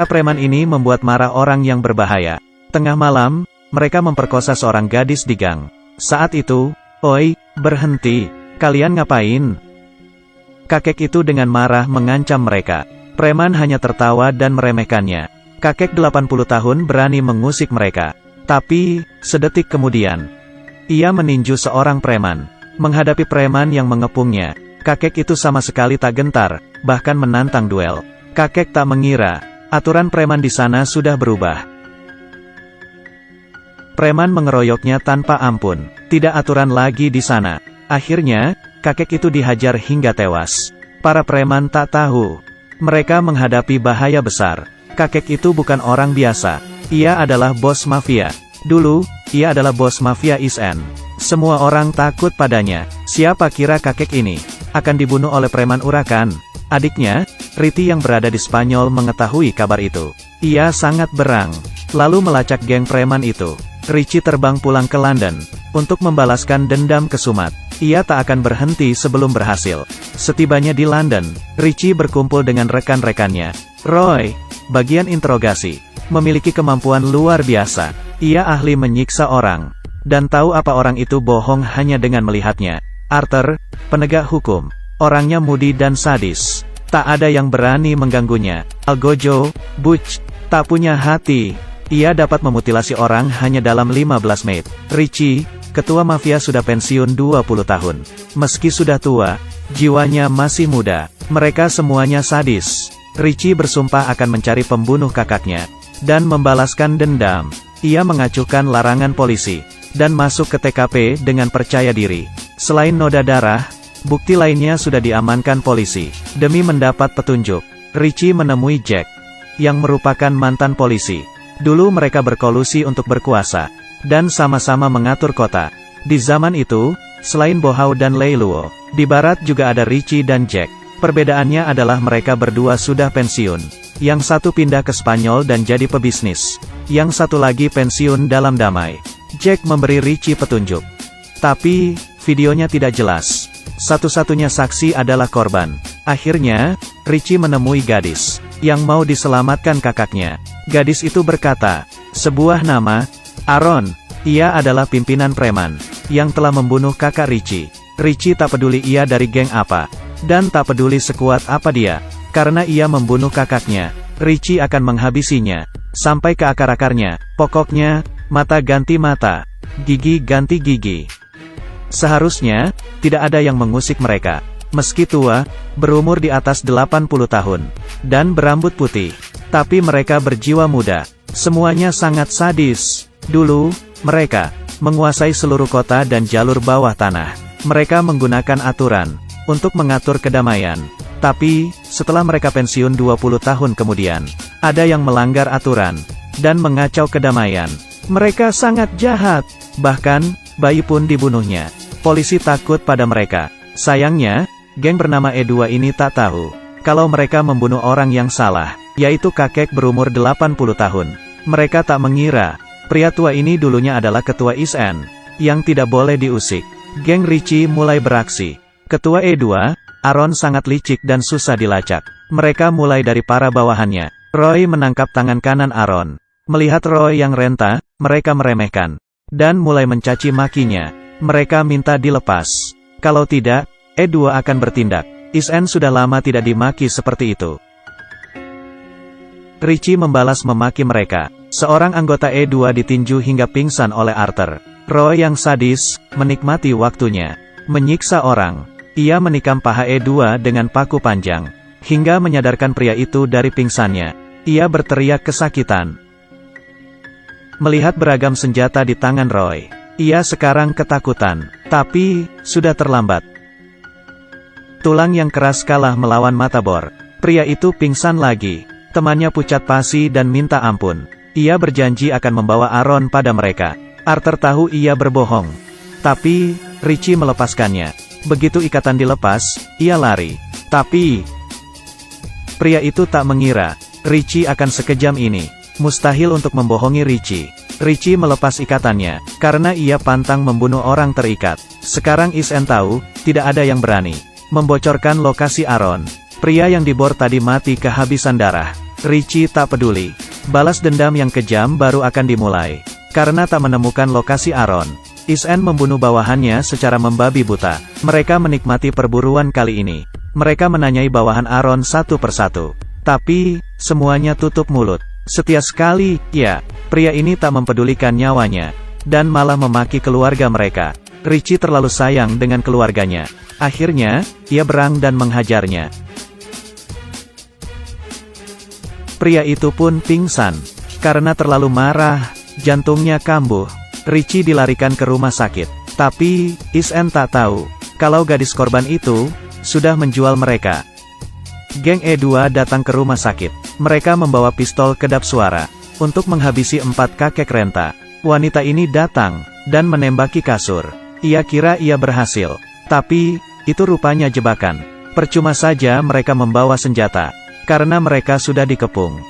Preman ini membuat marah orang yang berbahaya. Tengah malam, mereka memperkosa seorang gadis di gang. Saat itu, "Oi, berhenti, kalian ngapain?" Kakek itu dengan marah mengancam mereka. Preman hanya tertawa dan meremehkannya. Kakek 80 tahun berani mengusik mereka. Tapi, sedetik kemudian, ia meninju seorang preman. Menghadapi preman yang mengepungnya, kakek itu sama sekali tak gentar, bahkan menantang duel. Kakek tak mengira, aturan preman di sana sudah berubah. Preman mengeroyoknya tanpa ampun. Tidak aturan lagi di sana. Akhirnya, kakek itu dihajar hingga tewas. Para preman tak tahu, mereka menghadapi bahaya besar. Kakek itu bukan orang biasa. Ia adalah bos mafia. Dulu, ia adalah bos mafia ISN. Semua orang takut padanya. Siapa kira kakek ini akan dibunuh oleh preman urakan? Adiknya, Riti yang berada di Spanyol mengetahui kabar itu. Ia sangat berang, lalu melacak geng preman itu. Richie terbang pulang ke London untuk membalaskan dendam ke Sumat. Ia tak akan berhenti sebelum berhasil. Setibanya di London, Richie berkumpul dengan rekan-rekannya. Roy, bagian interogasi, memiliki kemampuan luar biasa. Ia ahli menyiksa orang, dan tahu apa orang itu bohong hanya dengan melihatnya. Arthur, penegak hukum, orangnya mudi dan sadis. Tak ada yang berani mengganggunya. Algojo, Butch, tak punya hati. Ia dapat memutilasi orang hanya dalam 15 menit. Richie, ketua mafia sudah pensiun 20 tahun. Meski sudah tua, jiwanya masih muda. Mereka semuanya sadis. Richie bersumpah akan mencari pembunuh kakaknya, dan membalaskan dendam. Ia mengacuhkan larangan polisi, dan masuk ke TKP dengan percaya diri. Selain noda darah, bukti lainnya sudah diamankan polisi. Demi mendapat petunjuk, Richie menemui Jack, yang merupakan mantan polisi. Dulu mereka berkolusi untuk berkuasa, dan sama-sama mengatur kota. Di zaman itu, selain Bohau dan Leiluo, di barat juga ada Richie dan Jack. Perbedaannya adalah mereka berdua sudah pensiun. Yang satu pindah ke Spanyol dan jadi pebisnis. Yang satu lagi pensiun dalam damai. Jack memberi Richie petunjuk. Tapi, videonya tidak jelas. Satu-satunya saksi adalah korban. Akhirnya, Richie menemui gadis yang mau diselamatkan kakaknya. Gadis itu berkata, sebuah nama, Aaron. Ia adalah pimpinan preman yang telah membunuh kakak Richie. Richie tak peduli ia dari geng apa, dan tak peduli sekuat apa dia, karena ia membunuh kakaknya. Richie akan menghabisinya sampai ke akar-akarnya. Pokoknya, mata ganti mata, gigi ganti gigi. Seharusnya tidak ada yang mengusik mereka. Meski tua, berumur di atas 80 tahun, dan berambut putih, tapi mereka berjiwa muda. Semuanya sangat sadis. Dulu, mereka menguasai seluruh kota dan jalur bawah tanah. Mereka menggunakan aturan untuk mengatur kedamaian. Tapi, setelah mereka pensiun 20 tahun kemudian, ada yang melanggar aturan dan mengacau kedamaian. Mereka sangat jahat. Bahkan, bayi pun dibunuhnya. Polisi takut pada mereka. Sayangnya, geng bernama E2 ini tak tahu kalau mereka membunuh orang yang salah, yaitu kakek berumur 80 tahun. Mereka tak mengira, pria tua ini dulunya adalah ketua ISN, yang tidak boleh diusik. Geng Richie mulai beraksi. Ketua E2, Aaron sangat licik dan susah dilacak. Mereka mulai dari para bawahannya. Roy menangkap tangan kanan Aaron. Melihat Roy yang renta, mereka meremehkan, dan mulai mencaci makinya. Mereka minta dilepas. Kalau tidak, E2 akan bertindak. ISN sudah lama tidak dimaki seperti itu. Richie membalas memaki mereka. Seorang anggota E2 ditinju hingga pingsan oleh Arthur. Roy yang sadis, menikmati waktunya menyiksa orang. Ia menikam paha E2 dengan paku panjang, hingga menyadarkan pria itu dari pingsannya. Ia berteriak kesakitan. Melihat beragam senjata di tangan Roy, ia sekarang ketakutan. Tapi, sudah terlambat. Tulang yang keras kalah melawan mata bor. Pria itu pingsan lagi. Temannya pucat pasi dan minta ampun. Ia berjanji akan membawa Aaron pada mereka. Arthur tahu ia berbohong. Tapi, Richie melepaskannya. Begitu ikatan dilepas, ia lari. Tapi, pria itu tak mengira, Richie akan sekejam ini. Mustahil untuk membohongi Richie. Richie melepas ikatannya, karena ia pantang membunuh orang terikat. Sekarang ISN tahu, tidak ada yang berani membocorkan lokasi Aaron. Pria yang dibor tadi mati kehabisan darah. Richie tak peduli. Balas dendam yang kejam baru akan dimulai. Karena tak menemukan lokasi Aaron, Is-en membunuh bawahannya secara membabi buta. Mereka menikmati perburuan kali ini. Mereka menanyai bawahan Aaron satu persatu. Tapi, semuanya tutup mulut. Setia sekali, ya, pria ini tak mempedulikan nyawanya. Dan malah memaki keluarga mereka. Richie terlalu sayang dengan keluarganya. Akhirnya, ia berang dan menghajarnya. Pria itu pun pingsan. Karena terlalu marah, jantungnya kambuh. Richie dilarikan ke rumah sakit. Tapi, Is-en tak tahu, kalau gadis korban itu, sudah menjual mereka. Geng E2 datang ke rumah sakit. Mereka membawa pistol kedap suara, untuk menghabisi 4 kakek renta. Wanita ini datang, dan menembaki kasur. Ia kira ia berhasil. Tapi, itu rupanya jebakan. Percuma saja mereka membawa senjata, karena mereka sudah dikepung.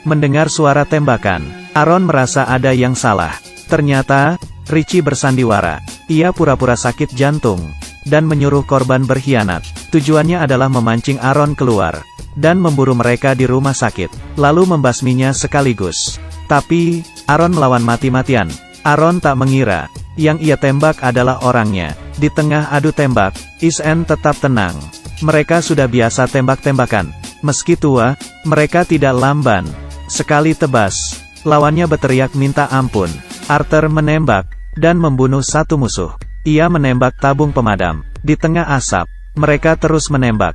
Mendengar suara tembakan, Aaron merasa ada yang salah. Ternyata, Richie bersandiwara. Ia pura-pura sakit jantung, dan menyuruh korban berkhianat. Tujuannya adalah memancing Aaron keluar, dan memburu mereka di rumah sakit, lalu membasminya sekaligus. Tapi, Aaron melawan mati-matian. Aaron tak mengira, yang ia tembak adalah orangnya. Di tengah adu tembak, Is-en tetap tenang. Mereka sudah biasa tembak-tembakan. Meski tua, mereka tidak lamban. Sekali tebas, lawannya berteriak minta ampun. Arthur menembak, dan membunuh satu musuh. Ia menembak tabung pemadam. Di tengah asap, mereka terus menembak.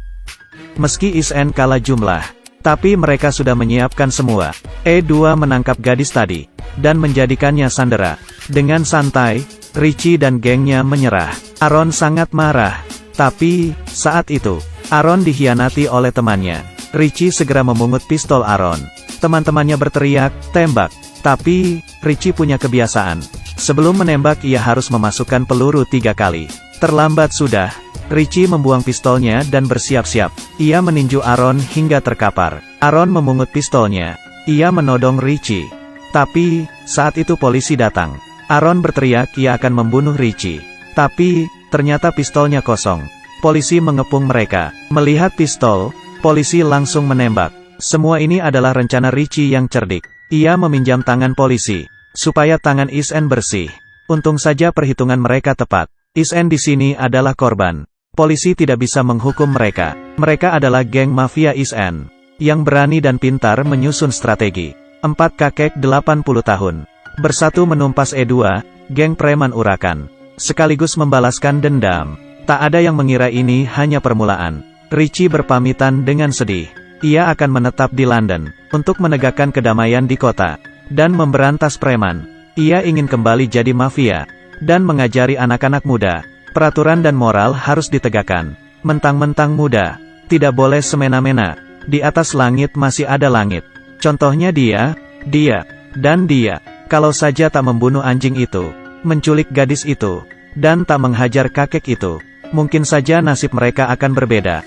Meski Is-en kalah jumlah, tapi mereka sudah menyiapkan semua. E2 menangkap gadis tadi, dan menjadikannya sandera. Dengan santai, Richie dan gengnya menyerah. Aaron sangat marah. Tapi, saat itu, Aaron dikhianati oleh temannya. Richie segera memungut pistol Aaron. Teman-temannya berteriak, tembak. Tapi, Richie punya kebiasaan. Sebelum menembak ia harus memasukkan peluru 3 kali. Terlambat sudah. Richie membuang pistolnya dan bersiap-siap. Ia meninju Aaron hingga terkapar. Aaron memungut pistolnya. Ia menodong Richie. Tapi, saat itu polisi datang. Aaron berteriak ia akan membunuh Richie. Tapi, ternyata pistolnya kosong. Polisi mengepung mereka. Melihat pistol, polisi langsung menembak. Semua ini adalah rencana Richie yang cerdik. Ia meminjam tangan polisi, supaya tangan Is-en bersih. Untung saja perhitungan mereka tepat. Is-en di sini adalah korban. Polisi tidak bisa menghukum mereka. Mereka adalah geng mafia Is-en, yang berani dan pintar menyusun strategi. 4 kakek 80 tahun. Bersatu menumpas E2, geng preman urakan. Sekaligus membalaskan dendam. Tak ada yang mengira ini hanya permulaan. Richie berpamitan dengan sedih. Ia akan menetap di London, untuk menegakkan kedamaian di kota, dan memberantas preman. Ia ingin kembali jadi mafia, dan mengajari anak-anak muda. Peraturan dan moral harus ditegakkan. Mentang-mentang muda, tidak boleh semena-mena. Di atas langit masih ada langit. Contohnya dia, dan dia. Kalau saja tak membunuh anjing itu, menculik gadis itu, dan tak menghajar kakek itu, mungkin saja nasib mereka akan berbeda.